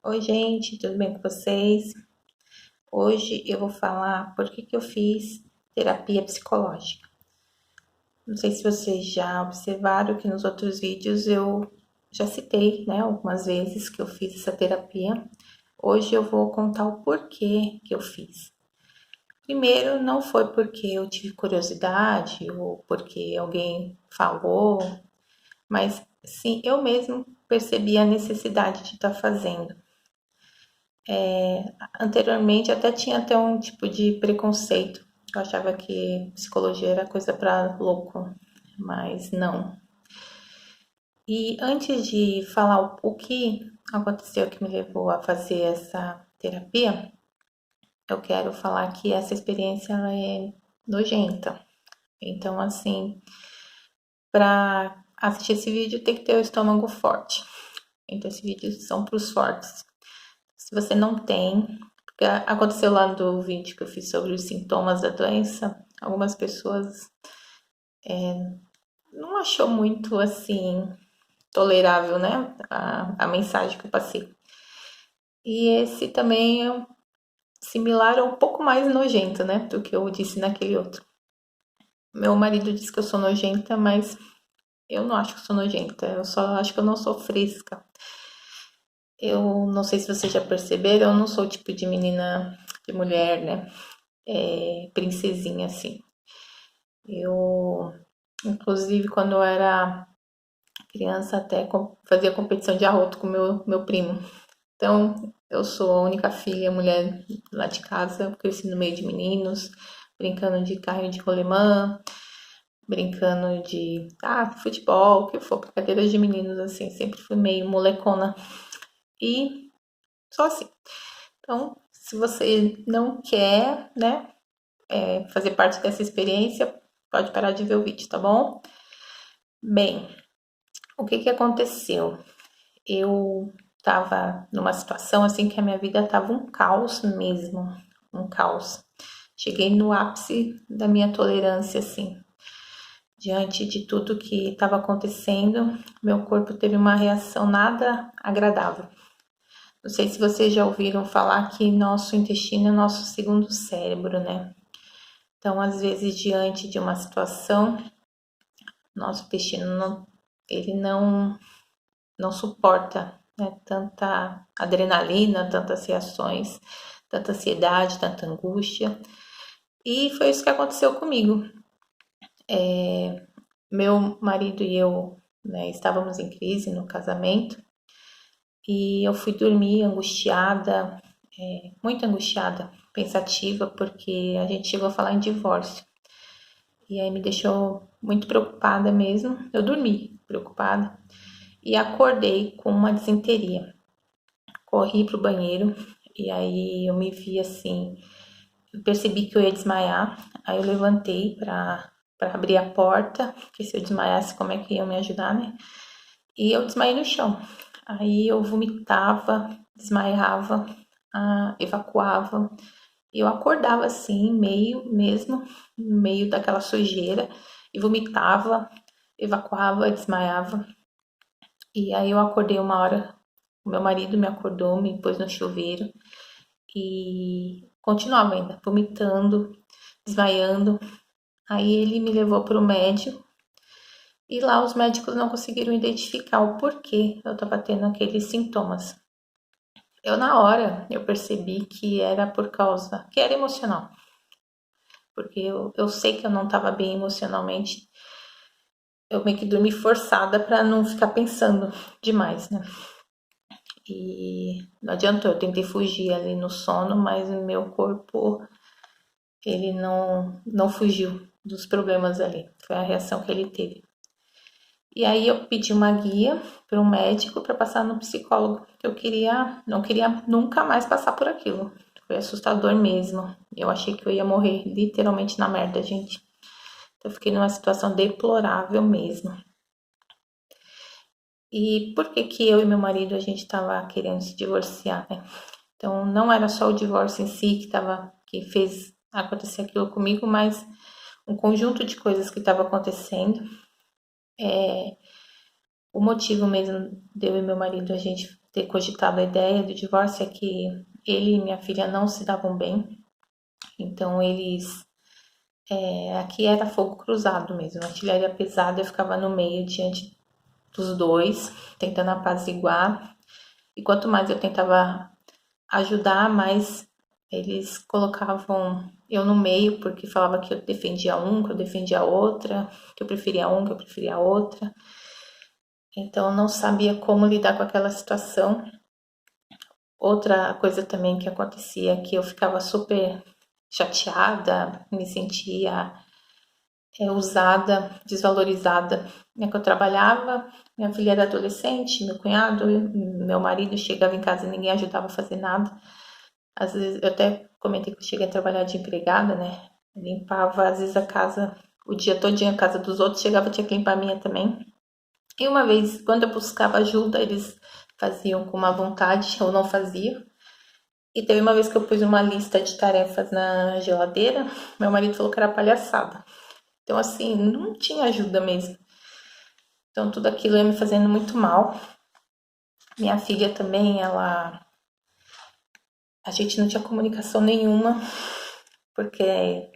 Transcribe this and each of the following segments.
Oi, gente, tudo bem com vocês? Hoje eu vou falar por que eu fiz terapia psicológica. Não sei se vocês já observaram que nos outros vídeos eu já citei, né, algumas vezes que eu fiz essa terapia. Hoje eu vou contar o porquê que eu fiz. Primeiro, não foi porque eu tive curiosidade ou porque alguém falou, mas sim, eu mesmo percebi a necessidade de estar fazendo. Anteriormente até um tipo de preconceito. Eu achava que psicologia era coisa para louco, mas não. E antes de falar o que aconteceu que me levou a fazer essa terapia, eu quero falar que essa experiência ela é nojenta. Então, assim, para assistir esse vídeo tem que ter o estômago forte. Então, esse vídeo são para os fortes. Se você não tem, porque aconteceu lá no vídeo que eu fiz sobre os sintomas da doença, algumas pessoas não achou muito assim tolerável, né? A mensagem que eu passei. E esse também é similar ou um pouco mais nojento, né? Do que eu disse naquele outro. Meu marido diz que eu sou nojenta, mas eu não acho que eu sou nojenta. Eu só acho que eu não sou fresca. Eu não sei se vocês já perceberam, eu não sou o tipo de menina, de mulher, né? Princesinha assim. Eu, inclusive, quando eu era criança, até fazia competição de arroto com meu primo. Então, eu sou a única filha mulher lá de casa, cresci no meio de meninos, brincando de carrinho de rolemã, brincando de futebol, o que for, brincadeiras de meninos, assim, sempre fui meio molecona. E só assim. Então, se você não quer, né, fazer parte dessa experiência, pode parar de ver o vídeo, tá bom? Bem, o que aconteceu? Eu tava numa situação assim que a minha vida tava um caos mesmo, um caos. Cheguei no ápice da minha tolerância assim. Diante de tudo que estava acontecendo, meu corpo teve uma reação nada agradável. Não sei se vocês já ouviram falar que nosso intestino é nosso segundo cérebro, né? Então, às vezes, diante de uma situação, nosso intestino ele não suporta, né, tanta adrenalina, tantas reações, tanta ansiedade, tanta angústia. E foi isso que aconteceu comigo. Meu marido e eu, né, estávamos em crise no casamento e eu fui dormir angustiada, muito angustiada, pensativa, porque a gente chegou a falar em divórcio. E aí me deixou muito preocupada mesmo. Eu dormi preocupada e acordei com uma disenteria. Corri pro banheiro e aí eu me vi assim, eu percebi que eu ia desmaiar. Aí eu levantei para abrir a porta, que se eu desmaiasse, como é que iam me ajudar, né? E eu desmaiei no chão. Aí eu vomitava, desmaiava, evacuava. E eu acordava assim, meio mesmo, no meio daquela sujeira, e vomitava, evacuava, desmaiava. E aí eu acordei uma hora, o meu marido me acordou, me pôs no chuveiro e continuava ainda vomitando, desmaiando. Aí ele me levou para o médico e lá os médicos não conseguiram identificar o porquê eu estava tendo aqueles sintomas. Eu na hora eu percebi que era por causa, que era emocional, porque eu sei que eu não estava bem emocionalmente. Eu meio que dormi forçada para não ficar pensando demais, né? E não adiantou, eu tentei fugir ali no sono, mas o meu corpo ele não fugiu dos problemas ali. Foi a reação que ele teve. E aí eu pedi uma guia para um médico para passar no psicólogo. Eu não queria nunca mais passar por aquilo. Foi assustador mesmo. Eu achei que eu ia morrer literalmente na merda, gente. Então, eu fiquei numa situação deplorável mesmo. E por que que eu e meu marido a gente estava querendo se divorciar, né? Então não era só o divórcio em si que fez acontecer aquilo comigo, mas um conjunto de coisas que estava acontecendo. O motivo mesmo de eu e meu marido a gente ter cogitado a ideia do divórcio é que ele e minha filha não se davam bem. Então eles aqui era fogo cruzado mesmo, a artilharia pesada, eu ficava no meio diante dos dois, tentando apaziguar. E quanto mais eu tentava ajudar, mais eles colocavam eu no meio, porque falava que eu defendia um, que eu defendia outra, que eu preferia um, que eu preferia outra. Então eu não sabia como lidar com aquela situação. Outra coisa também que acontecia é que eu ficava super chateada, me sentia usada, desvalorizada. Que eu trabalhava, minha filha era adolescente, meu cunhado, meu marido chegava em casa e ninguém ajudava a fazer nada. Às vezes, eu até comentei que eu cheguei a trabalhar de empregada, né? Limpava, às vezes, a casa, o dia todinho a casa dos outros, chegava, tinha que limpar a minha também. E uma vez, quando eu buscava ajuda, eles faziam com má vontade, ou não faziam. E teve uma vez que eu pus uma lista de tarefas na geladeira, meu marido falou que era palhaçada. Então, assim, não tinha ajuda mesmo. Então, tudo aquilo ia me fazendo muito mal. Minha filha também, a gente não tinha comunicação nenhuma, porque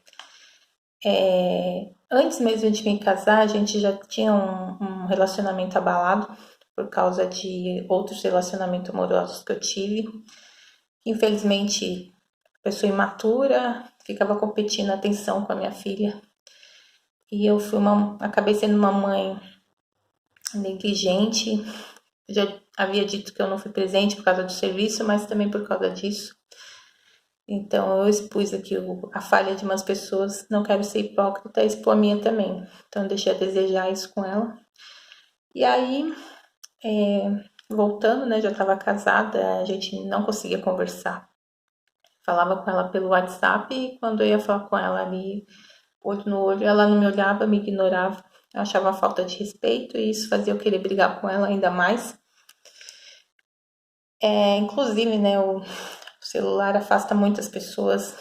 antes mesmo de me casar, a gente já tinha um relacionamento abalado por causa de outros relacionamentos amorosos que eu tive. Infelizmente, pessoa imatura, ficava competindo a atenção com a minha filha. E eu acabei sendo uma mãe negligente. Já havia dito que eu não fui presente por causa do serviço, mas também por causa disso. Então eu expus aqui a falha de umas pessoas, não quero ser hipócrita, expor a minha também. Então eu deixei a desejar isso com ela. E aí, voltando, né, já estava casada, a gente não conseguia conversar. Falava com ela pelo WhatsApp e quando eu ia falar com ela ali, olho no olho, ela não me olhava, me ignorava. Eu achava falta de respeito e isso fazia eu querer brigar com ela ainda mais. Inclusive, né, o celular afasta muitas pessoas,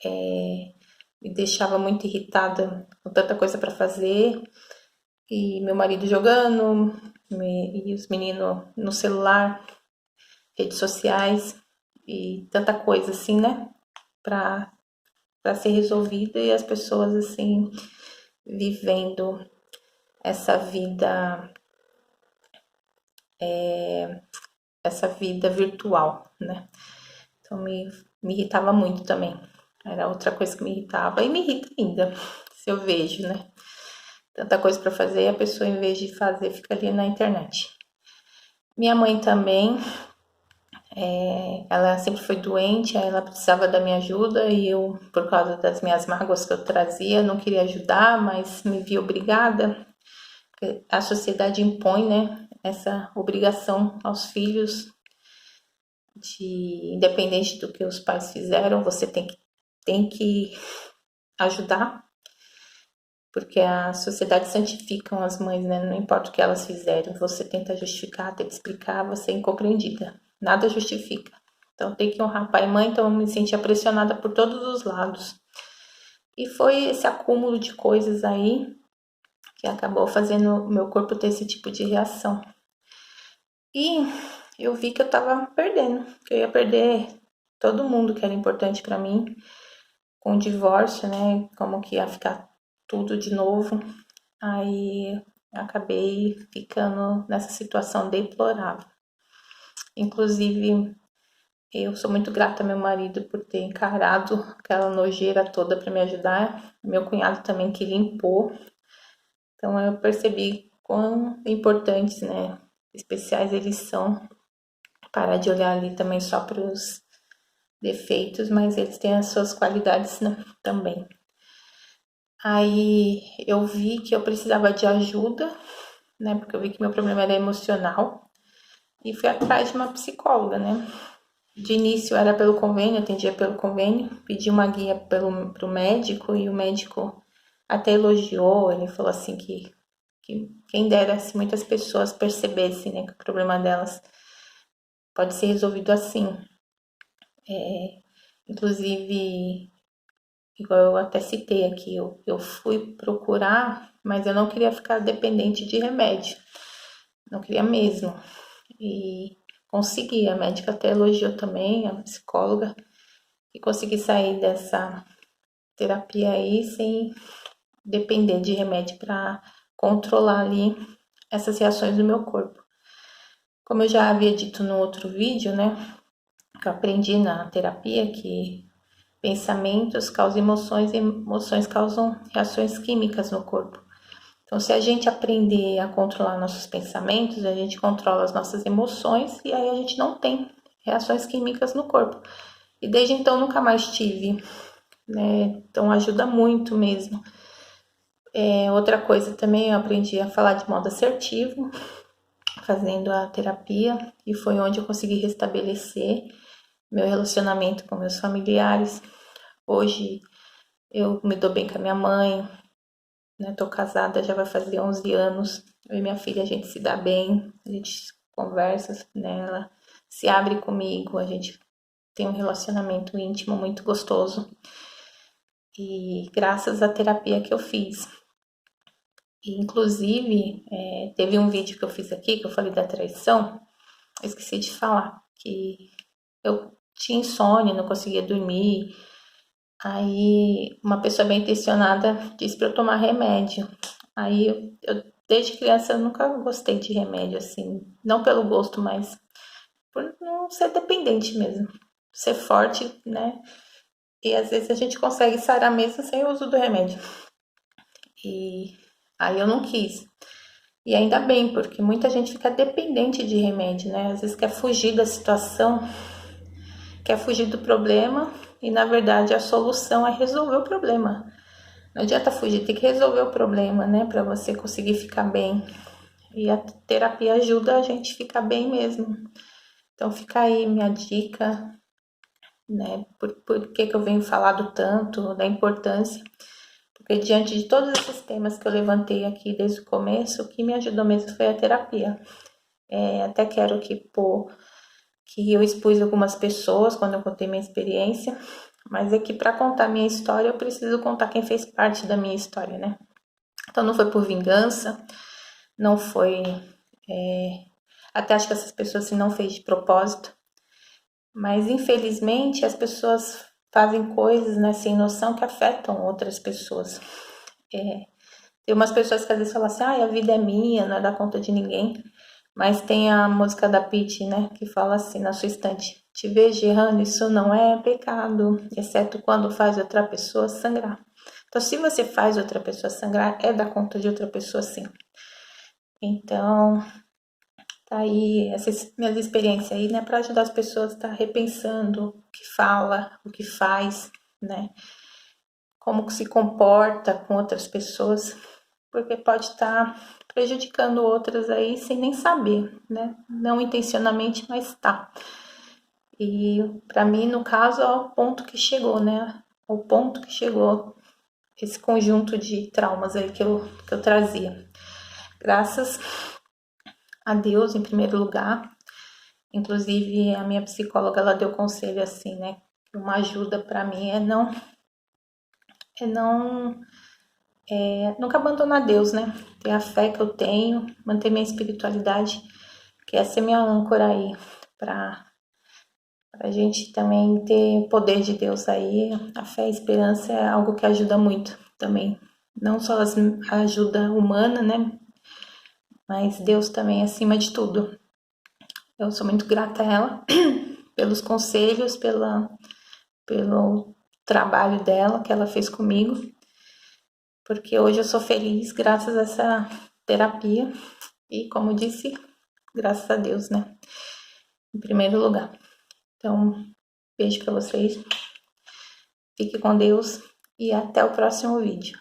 me deixava muito irritada com tanta coisa para fazer. E meu marido jogando, e os meninos no celular, redes sociais e tanta coisa assim, né? Pra ser resolvida e as pessoas assim vivendo essa vida virtual, né? Então me irritava muito também. Era outra coisa que me irritava e me irrita ainda, se eu vejo, né? Tanta coisa para fazer e a pessoa, em vez de fazer, fica ali na internet. Minha mãe também, ela sempre foi doente, ela precisava da minha ajuda e eu, por causa das minhas mágoas que eu trazia, não queria ajudar, mas me via obrigada. A sociedade impõe, né, essa obrigação aos filhos de, independente do que os pais fizeram, você tem que ajudar, porque a sociedade santifica as mães, né? Não importa o que elas fizeram, você tenta justificar, tenta explicar, você é incompreendida. Nada justifica. Então tem que honrar pai e mãe, então eu me sentia pressionada por todos os lados. E foi esse acúmulo de coisas aí que acabou fazendo o meu corpo ter esse tipo de reação. E eu vi que eu tava perdendo, que eu ia perder todo mundo que era importante para mim com o divórcio, né? Como que ia ficar tudo de novo. Aí acabei ficando nessa situação deplorável. Inclusive, eu sou muito grata ao meu marido por ter encarado aquela nojeira toda para me ajudar. Meu cunhado também que limpou. Então eu percebi quão importantes, né, especiais eles são. Parar de olhar ali também só para os defeitos, mas eles têm as suas qualidades, né, também. Aí eu vi que eu precisava de ajuda, né, porque eu vi que meu problema era emocional e fui atrás de uma psicóloga, né. De início era pelo convênio, atendia pelo convênio, pedi uma guia pro médico e o médico até elogiou, ele falou assim que quem dera se muitas pessoas percebessem, né, que o problema delas pode ser resolvido assim. Inclusive, igual eu até citei aqui, eu fui procurar, mas eu não queria ficar dependente de remédio, não queria mesmo. e consegui. A médica até elogiou também, a psicóloga, e consegui sair dessa terapia aí sem depender de remédio para controlar ali essas reações do meu corpo. Como eu já havia dito no outro vídeo, né, que eu aprendi na terapia que pensamentos causam emoções e emoções causam reações químicas no corpo. Então, se a gente aprender a controlar nossos pensamentos, a gente controla as nossas emoções e aí a gente não tem reações químicas no corpo. E desde então nunca mais tive, né? Então ajuda muito mesmo. Outra coisa também, eu aprendi a falar de modo assertivo, fazendo a terapia, e foi onde eu consegui restabelecer meu relacionamento com meus familiares. Hoje eu me dou bem com a minha mãe, né? Tô casada, já vai fazer 11 anos. Eu e minha filha, a gente se dá bem, a gente conversa, né? Ela se abre comigo, a gente tem um relacionamento íntimo muito gostoso. E graças à terapia que eu fiz. E, inclusive, teve um vídeo que eu fiz aqui, que eu falei da traição, eu esqueci de falar, que eu tinha insônia, não conseguia dormir. Aí uma pessoa bem intencionada disse para eu tomar remédio. Aí desde criança eu nunca gostei de remédio, assim, não pelo gosto, mas por não ser dependente mesmo, ser forte, né? E às vezes a gente consegue sarar mesmo sem o uso do remédio. E aí eu não quis. E ainda bem, porque muita gente fica dependente de remédio, né? Às vezes quer fugir da situação, quer fugir do problema e na verdade a solução é resolver o problema. Não adianta fugir, tem que resolver o problema, né? Para você conseguir ficar bem. E a terapia ajuda a gente a ficar bem mesmo. Então fica aí minha dica, né? Por que eu venho falado tanto da importância? Porque diante de todos esses temas que eu levantei aqui desde o começo, o que me ajudou mesmo foi a terapia. Até quero que eu expus algumas pessoas quando eu contei minha experiência, mas é que para contar minha história eu preciso contar quem fez parte da minha história, né? Então não foi por vingança, não foi. Até acho que essas pessoas assim, não fez de propósito, mas infelizmente as pessoas fazem coisas, né, sem noção que afetam outras pessoas. Tem umas pessoas que às vezes falam assim, a vida é minha, não é da conta de ninguém. Mas tem a música da Pitty, né, que fala assim na sua estante: te vejo errando, isso não é pecado, exceto quando faz outra pessoa sangrar. Então, se você faz outra pessoa sangrar, é da conta de outra pessoa, sim. Então, tá aí essas minhas experiências aí, né, para ajudar as pessoas a estar repensando o que fala, o que faz, né, como que se comporta com outras pessoas, porque pode estar prejudicando outras aí sem nem saber, né? Não intencionalmente, mas tá. E para mim, no caso, é o ponto que chegou, né? O ponto que chegou esse conjunto de traumas aí que eu trazia. Graças a Deus, em primeiro lugar. Inclusive, a minha psicóloga, ela deu conselho assim, né? Uma ajuda para mim nunca abandonar Deus, né? Ter a fé que eu tenho, manter minha espiritualidade, que essa é minha âncora aí, para a gente também ter o poder de Deus aí. A fé e a esperança é algo que ajuda muito também. Não só a ajuda humana, né? Mas Deus também acima de tudo. Eu sou muito grata a ela pelos conselhos, pelo trabalho dela que ela fez comigo, porque hoje eu sou feliz graças a essa terapia e, como disse, graças a Deus, né? Em primeiro lugar. Então, beijo para vocês, fique com Deus e até o próximo vídeo.